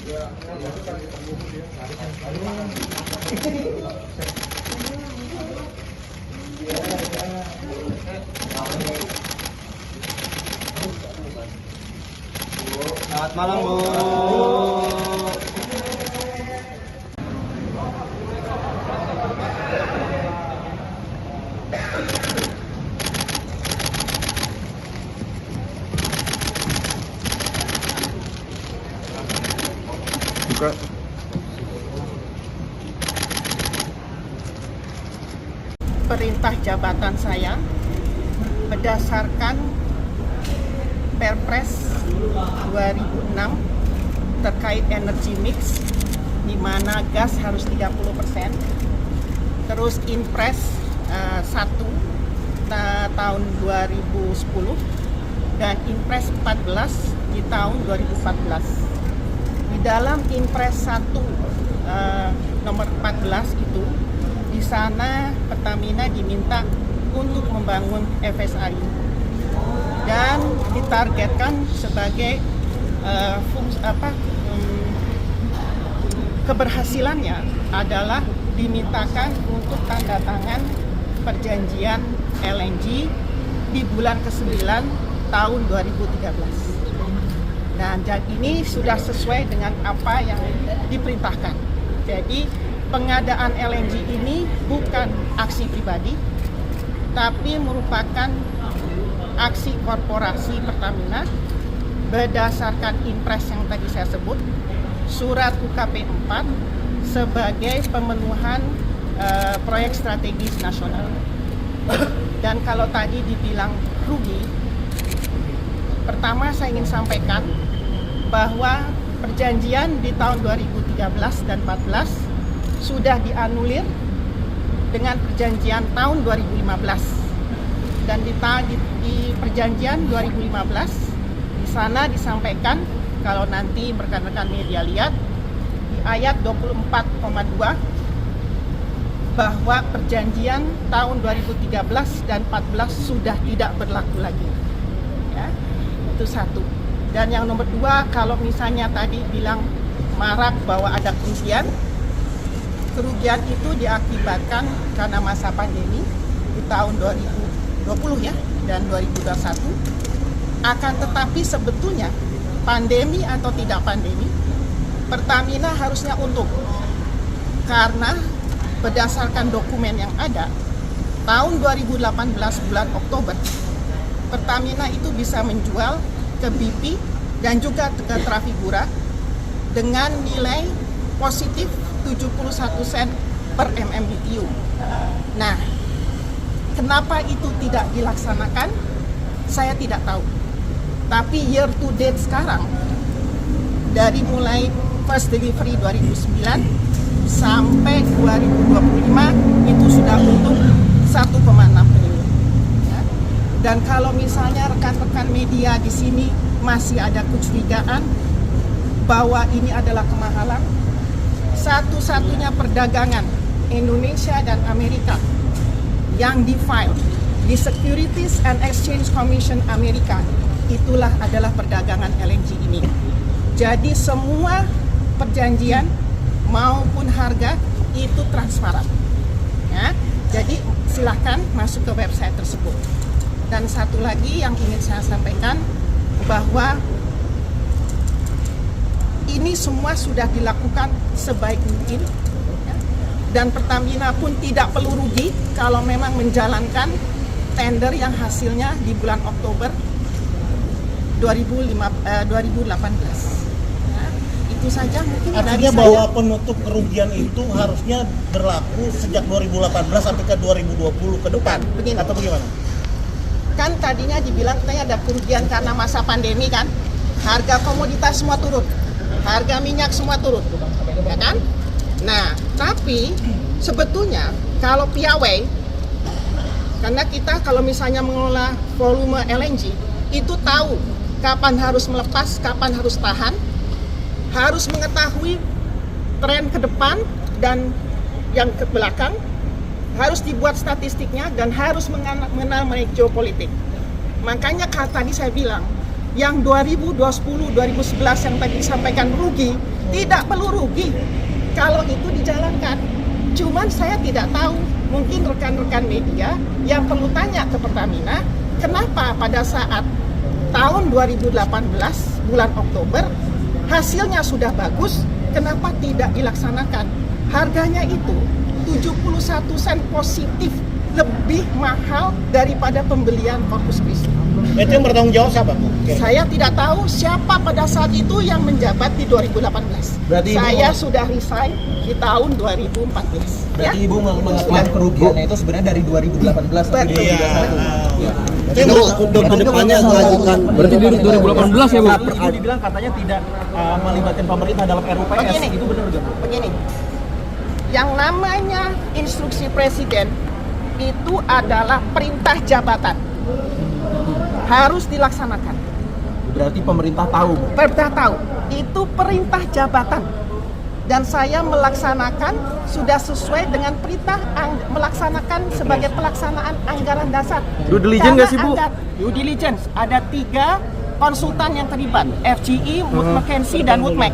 Selamat malam, Bu. Buka. Perintah jabatan saya berdasarkan Perpres 2006 terkait energy mix, di mana gas harus 30%, terus Inpres 1 tahun 2010 dan Inpres 14 di tahun 2014. Di dalam Inpres 1 nomor 14 itu, di sana Pertamina diminta untuk membangun FSRU dan ditargetkan sebagai keberhasilannya adalah dimintakan untuk tanda tangan perjanjian LNG di bulan ke-9 tahun 2013. Dan ini sudah sesuai dengan apa yang diperintahkan. Jadi pengadaan LNG ini bukan aksi pribadi, tapi merupakan aksi korporasi Pertamina berdasarkan Inpres yang tadi saya sebut, surat UKP 4 sebagai pemenuhan proyek strategis nasional. Dan kalau tadi dibilang rugi, pertama saya ingin sampaikan bahwa perjanjian di tahun 2013 dan 14 sudah dianulir dengan perjanjian tahun 2015. Dan di perjanjian 2015 di sana disampaikan, kalau nanti rekan-rekan media lihat di ayat 24,2, bahwa perjanjian tahun 2013 dan 14 sudah tidak berlaku lagi. Ya, itu satu. Dan yang nomor dua, kalau misalnya tadi bilang marak bahwa ada kerugian itu diakibatkan karena masa pandemi di tahun 2020 ya dan 2021. Akan tetapi sebetulnya pandemi atau tidak pandemi, Pertamina harusnya untung, karena berdasarkan dokumen yang ada tahun 2018 bulan Oktober, Pertamina itu bisa menjual ke BP dan juga ke Trafigura dengan nilai positif 71 sen per MMBTU. Nah, kenapa itu tidak dilaksanakan? Saya tidak tahu. Tapi year to date sekarang, dari mulai first delivery 2009 sampai 2025 itu sudah untung 1,6 triliun. Ya. Dan kalau misalnya rekan-rekan media di sini masih ada kecurigaan bahwa ini adalah kemahalan, satu-satunya perdagangan Indonesia dan Amerika yang di-file di Securities and Exchange Commission Amerika, itulah adalah perdagangan LNG ini. Jadi semua perjanjian maupun harga itu transparan. Ya, jadi silahkan masuk ke website tersebut. Dan satu lagi yang ingin saya sampaikan, bahwa ini semua sudah dilakukan sebaik mungkin, ya. Dan Pertamina pun tidak perlu rugi kalau memang menjalankan tender yang hasilnya di bulan Oktober 2018. Itu saja mungkin. Artinya bahwa penutup kerugian itu harusnya berlaku sejak 2018 sampai ke 2020 ke depan. Begini. Atau bagaimana? Kan tadinya dibilang katanya ada kerugian karena masa pandemi kan, harga komoditas semua turun, harga minyak semua turun, ya kan? Nah, tapi sebetulnya kalau piawai, karena kita kalau misalnya mengelola volume LNG itu tahu kapan harus melepas, kapan harus tahan, harus mengetahui tren ke depan dan yang ke belakang, harus dibuat statistiknya dan harus mengenal geopolitik. Makanya tadi saya bilang, yang 2010, 2011 yang tadi disampaikan rugi, Tidak perlu rugi kalau itu dijalankan. Cuman saya tidak tahu, mungkin rekan-rekan media yang perlu tanya ke Pertamina, kenapa pada saat tahun 2018 bulan Oktober hasilnya sudah bagus, kenapa tidak dilaksanakan? Harganya itu 71 sen positif, lebih mahal daripada pembelian Corpus Christi. Itu yang bertanggung jawab siapa, Bu? Saya tidak tahu siapa pada saat itu yang menjabat di 2018. Berarti saya sudah resign di tahun 2014. Berarti Ibu mengatakan kerugiannya itu sebenarnya dari 2018 sampai Betul. 2021. Itu untuk kedepannya mengajukan. Berarti di 2018 ya, Bu? Ibu dibilang katanya tidak melibatkan pemerintah dalam RUPS. Begini. Itu benar nggak, Bu? Begini, yang namanya instruksi presiden itu adalah perintah jabatan, harus dilaksanakan. Berarti pemerintah tahu, Bu. Perintah tahu, itu perintah jabatan. Dan saya melaksanakan sudah sesuai dengan perintah melaksanakan sebagai pelaksanaan anggaran dasar. Due diligence nggak sih, Bu? Due diligence, ada 3 konsultan yang terlibat, FGE, Wood Mackenzie, dan Wood Mac.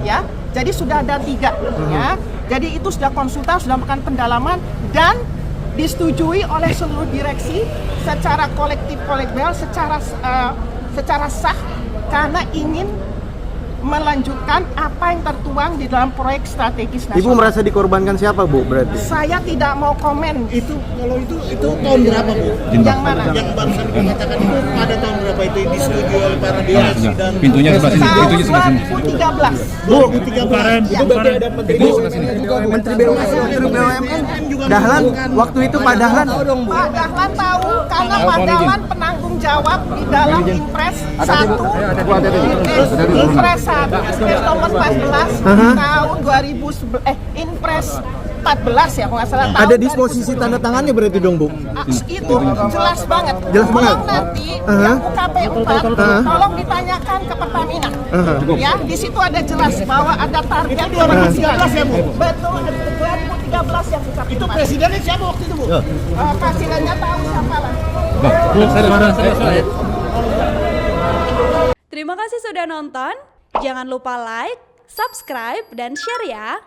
Ya, jadi sudah ada 3. Ya, jadi itu sudah konsultan, sudah melakukan pendalaman dan disetujui oleh seluruh direksi secara kolektif kolegial, secara sah, karena ingin melanjutkan apa yang tertuang di dalam proyek strategis nasional. Ibu merasa dikorbankan siapa, Bu, berarti? Saya tidak mau komen. Kalau itu tahun berapa, Bu? Yang mana? Yang barusan dikatakan itu pada tahun berapa itu disetujui oleh para direksi dan Pintunya sebelah sini, Tahun pintunya sebelah sini. 2013. 2013. Ya. Menteri BUMN Dahlan, waktu itu Pak Dahlan. Pak Dahlan tahu karena Pak Dahlan penanggung jawab di dalam Impres 1, Impres nomor 14 tahun 2011, Impres 14 ya kalau nggak salah. Ada disposisi tanda tangannya berarti dong, Bu? Itu jelas banget. Jelas banget. Tolong nanti yang UKP 4 tolong ditanyakan ke Pertamina. Ya, di situ ada jelas bahwa ada target 2013 ya, Bu? Betul, 2013 yang UKP 4. Itu presidennya siapa waktu itu, Bu? Presidennya tahu siapa lah. Terima kasih sudah nonton. Jangan lupa like, subscribe, dan share ya.